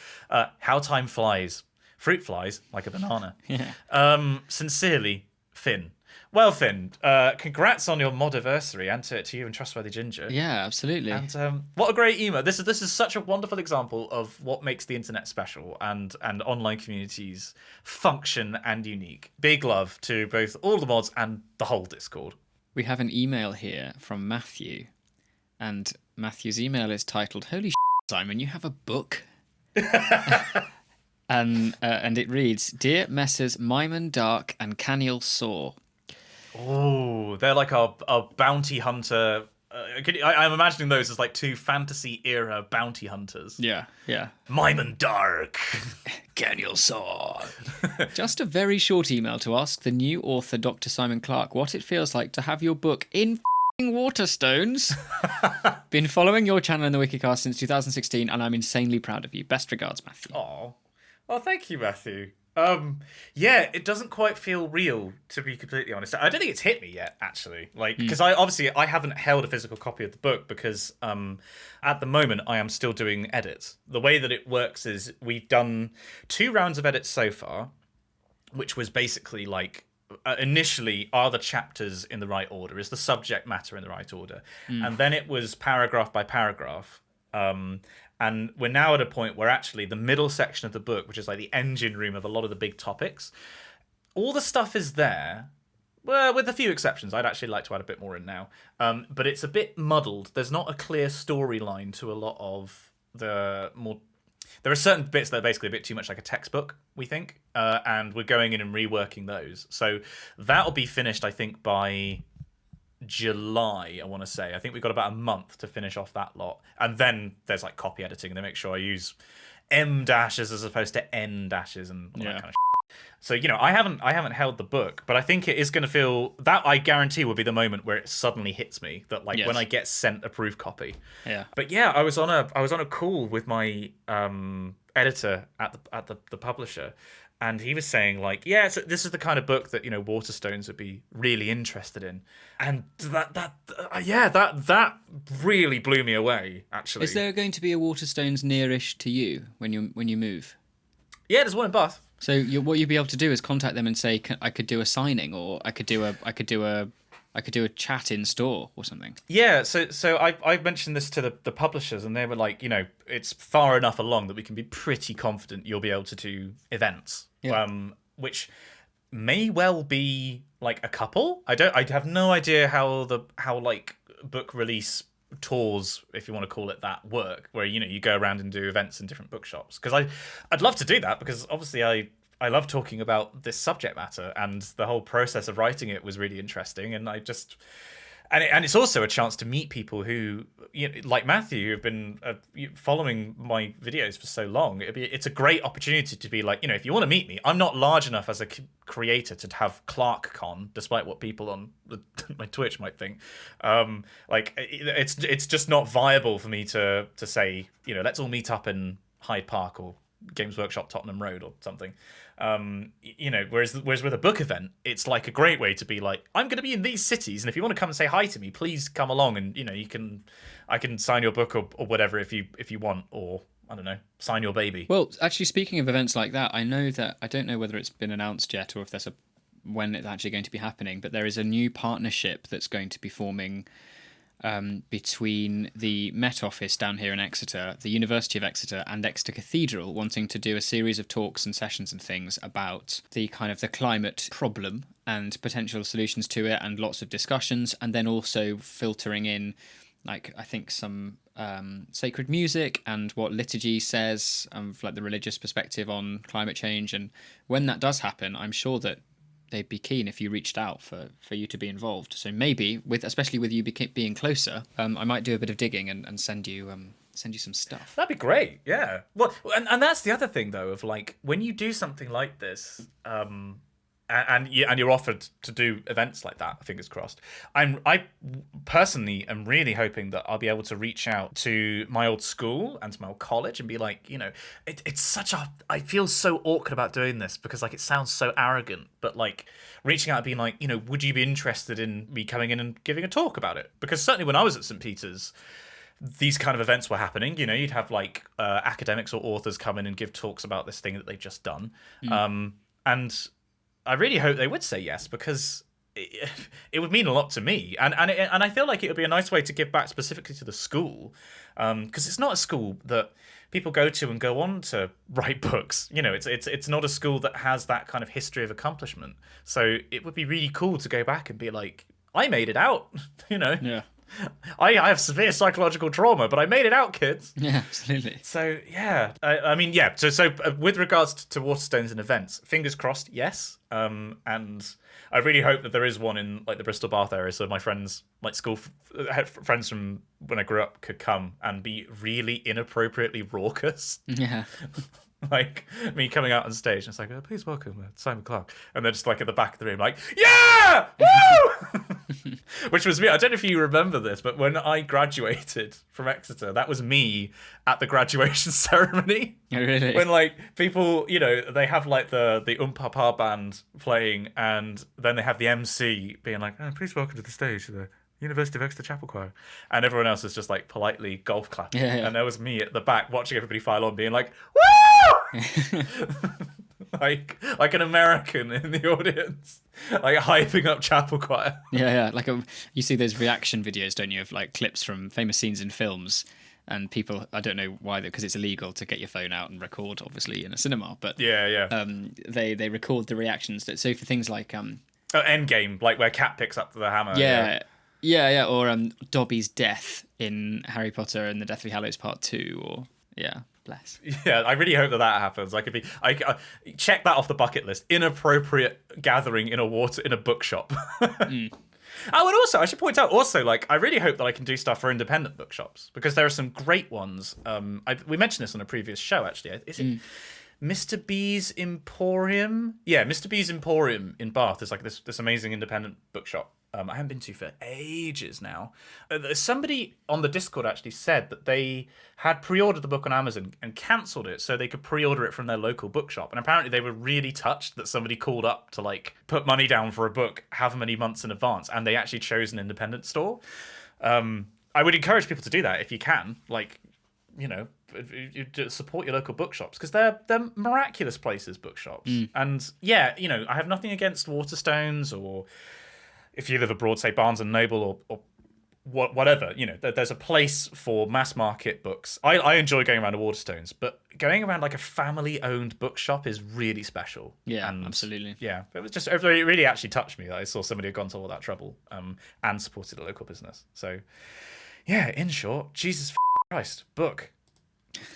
How time flies. Fruit flies like a banana. Yeah. Sincerely, Finn. Well, Finn, congrats on your modiversary, and to you and Trustworthy Ginger. Yeah, absolutely. And what a great email. This is such a wonderful example of what makes the internet special and online communities function and unique. Big love to both all the mods and the whole Discord. We have an email here from Matthew, and Matthew's email is titled, Holy shit, Simon, you have a book? and it reads, Dear Messrs. Myman Dark and Caniel Saw. Oh, they're like our bounty hunter. I'm imagining those as like 2 fantasy era bounty hunters. Yeah, yeah. Myman Dark. Caniel Saw. Just a very short email to ask the new author, Dr. Simon Clark, what it feels like to have your book in Waterstones. Been following your channel and the Wikicast since 2016, and I'm insanely proud of you. Best regards, Matthew. Oh, well, thank you, Matthew. Yeah, it doesn't quite feel real, to be completely honest. I don't think it's hit me yet, actually. Like, because I haven't held a physical copy of the book because at the moment I am still doing edits. The way that it works is we've done 2 rounds of edits so far, which was basically like initially, are the chapters in the right order? Is the subject matter in the right order? And then it was paragraph by paragraph. And we're now at a point where actually the middle section of the book, which is like the engine room of a lot of the big topics, all the stuff is there. Well, with a few exceptions. I'd actually like to add a bit more in now. But it's a bit muddled. There's not a clear storyline to a lot of the more... There are certain bits that are basically a bit too much like a textbook, we think. And we're going in and reworking those. So that'll be finished, I think, by July, I want to say. I think we've got about a month to finish off that lot. And then there's like copy editing, and they make sure I use M dashes as opposed to N dashes and all that kind of shit. So, I haven't held the book, but I think it is going to feel that I guarantee will be the moment where it suddenly hits me that when I get sent a proof copy. Yeah. But yeah, I was on a call with my editor at the publisher. And he was saying, so this is the kind of book that, Waterstones would be really interested in. And that really blew me away, actually. Is there going to be a Waterstones nearish to you when you move? Yeah, there's one in Bath. So what you'd be able to do is contact them and say, I could do a signing, or I could do a chat in store or something. Yeah, so I mentioned this to the publishers, and they were like, it's far enough along that we can be pretty confident you'll be able to do events. Yeah. Which may well be like a couple. I have no idea how book release tours, if you want to call it that, work, where you go around and do events in different bookshops. Because I'd love to do that, because obviously I love talking about this subject matter, and the whole process of writing it was really interesting, and and it's also a chance to meet people who, like Matthew, who have been following my videos for so long. It's a great opportunity to be like, if you want to meet me, I'm not large enough as a creator to have ClarkCon, despite what people on my Twitch might think. It's just not viable for me to say, let's all meet up in Hyde Park or Games Workshop Tottenham Road or something. Whereas with a book event, it's like a great way to be like, I'm going to be in these cities, and if you want to come and say hi to me, please come along, and I can sign your book or whatever if you want, or I don't know, sign your baby. Well, actually, speaking of events like that, I don't know whether it's been announced yet, or if there's when it's actually going to be happening, but there is a new partnership that's going to be forming between the Met Office down here in Exeter, the University of Exeter, and Exeter Cathedral, wanting to do a series of talks and sessions and things about the climate problem and potential solutions to it, and lots of discussions, and then also filtering in, I think, some sacred music and what liturgy says, the religious perspective on climate change. And when that does happen, I'm sure that they'd be keen if you reached out for you to be involved. So maybe, especially with you being closer, I might do a bit of digging and send you some stuff. That'd be great, yeah. Well, and that's the other thing, though, of when you do something like this, and you're offered to do events like that, fingers crossed. I personally am really hoping that I'll be able to reach out to my old school and to my old college and be like, it's such a. I feel so awkward about doing this because it sounds so arrogant, but reaching out and being like, would you be interested in me coming in and giving a talk about it? Because certainly when I was at St. Peter's, these kind of events were happening. You'd have academics or authors come in and give talks about this thing that they've just done, and I really hope they would say yes, because it would mean a lot to me, and I feel like it would be a nice way to give back specifically to the school, because it's not a school that people go to and go on to write books. It's not a school that has that kind of history of accomplishment. So it would be really cool to go back and be like, I made it out. Yeah. I have severe psychological trauma, but I made it out, kids. Yeah, absolutely. So, yeah. So with regards to Waterstones and events, fingers crossed, yes. And I really hope that there is one in the Bristol Bath area, so my friends, school friends from when I grew up, could come and be really inappropriately raucous. Yeah. Me coming out on stage, and it's like, please welcome Simon Clark. And they're just at the back of the room, yeah! Woo! Which was me. I don't know if you remember this, but when I graduated from Exeter, that was me at the graduation ceremony. Oh, really? When people, they have the Papa band playing, and then they have the MC being like, please welcome to the stage the University of Exeter Chapel Choir, and everyone else is just politely golf clapping. Yeah. And there was me at the back watching everybody file on, being like, woo! like an American in the audience, hyping up Chapel Choir. Yeah. You see those reaction videos, don't you, of clips from famous scenes in films, and people, I don't know why, because it's illegal to get your phone out and record, obviously, in a cinema, but they record the reactions. So for things like Endgame, where Cat picks up the hammer. Yeah, or Dobby's death in Harry Potter and the Deathly Hallows Part 2, or bless. Yeah, I really hope that happens. I check that off the bucket list. Inappropriate gathering in a bookshop. Oh, and also, I should point out, also, like, I really hope that I can do stuff for independent bookshops, because there are some great ones. We mentioned this on a previous show, actually. Is it Mr. B's Emporium? Yeah, Mr. B's Emporium in Bath is like this amazing independent bookshop. I haven't been to for ages now. Somebody on the Discord actually said that they had pre-ordered the book on Amazon and cancelled it so they could pre-order it from their local bookshop. And apparently they were really touched that somebody called up to like put money down for a book however many months in advance, and they actually chose an independent store. I would encourage people to do that if you can. Like, you know, you support your local bookshops, because they're miraculous places, bookshops. And yeah, you know, I have nothing against Waterstones, or if you live abroad, say Barnes and Noble, or whatever, you know, there's a place for mass market books. I enjoy going around to Waterstones, but going around like a family-owned bookshop is really special. Yeah, and, absolutely. Yeah, it really actually touched me that I saw somebody had gone to all that trouble and supported a local business. So, yeah, in short, Jesus Christ, book.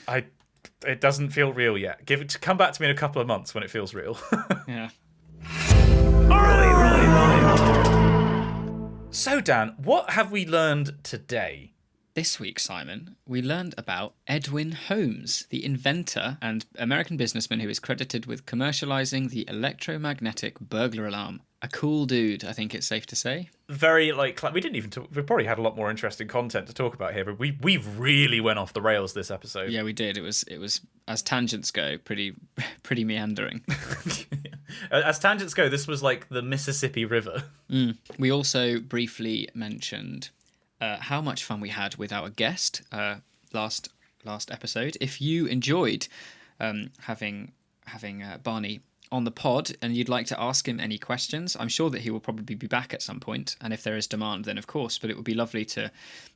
It doesn't feel real yet. Come back to me in a couple of months when it feels real. Yeah. So, Dan, what have we learned today? This week, Simon, we learned about Edwin Holmes, the inventor and American businessman who is credited with commercializing the electromagnetic burglar alarm. A cool dude, I think it's safe to say. Very, like, we didn't even talk, we probably had a lot more interesting content to talk about here, but we really went off the rails this episode. Yeah, we did. It was as tangents go, pretty meandering. As tangents go, this was like the Mississippi River. We also briefly mentioned how much fun we had with our guest last episode. If you enjoyed having Barney on the pod and you'd like to ask him any questions, I'm sure that he will probably be back at some point, and if there is demand, then of course, but it would be lovely to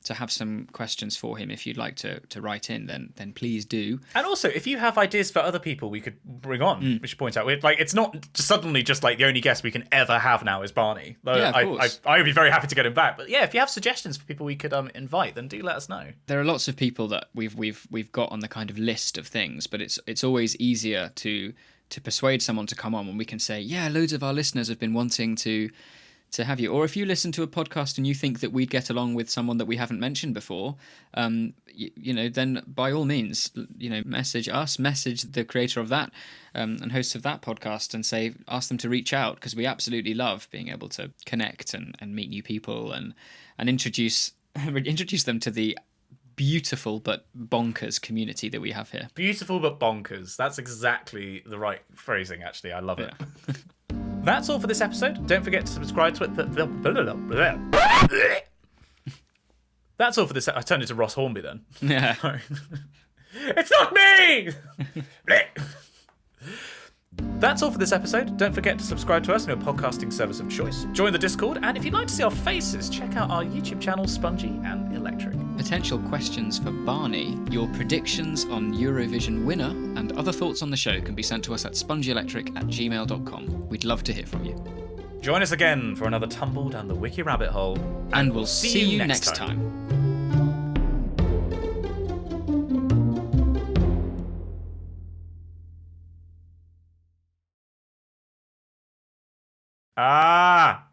have some questions for him. If you'd like to write in, then please do. And also, if you have ideas for other people we could bring on, we should point out, it's not suddenly just like the only guest we can ever have now is Barney. Yeah, of course. I would be very happy to get him back, but yeah, if you have suggestions for people we could invite, then do let us know. There are lots of people that we've got on the kind of list of things, but it's always easier to persuade someone to come on when we can say, yeah, loads of our listeners have been wanting to have you. Or if you listen to a podcast and you think that we'd get along with someone that we haven't mentioned before, you know, then by all means, you know, message us, message the creator of that and hosts of that podcast, and ask them to reach out, because we absolutely love being able to connect and meet new people and introduce them to the beautiful but bonkers community that we have here. Beautiful but bonkers. That's exactly the right phrasing, actually. I love it. That's all for this episode. Don't forget to subscribe to it. That's all for this. I turned into Ross Hornby then. Yeah. It's not me! That's all for this episode. Don't forget to subscribe to us on your podcasting service of choice. Join the Discord, and if you'd like to see our faces, check out our YouTube channels, Spongy and Electric. Potential questions for Barney, your predictions on Eurovision winner, and other thoughts on the show can be sent to us at spongyelectric@gmail.com. We'd love to hear from you. Join us again for another tumble down the wiki rabbit hole. And we'll see you next time. Ah!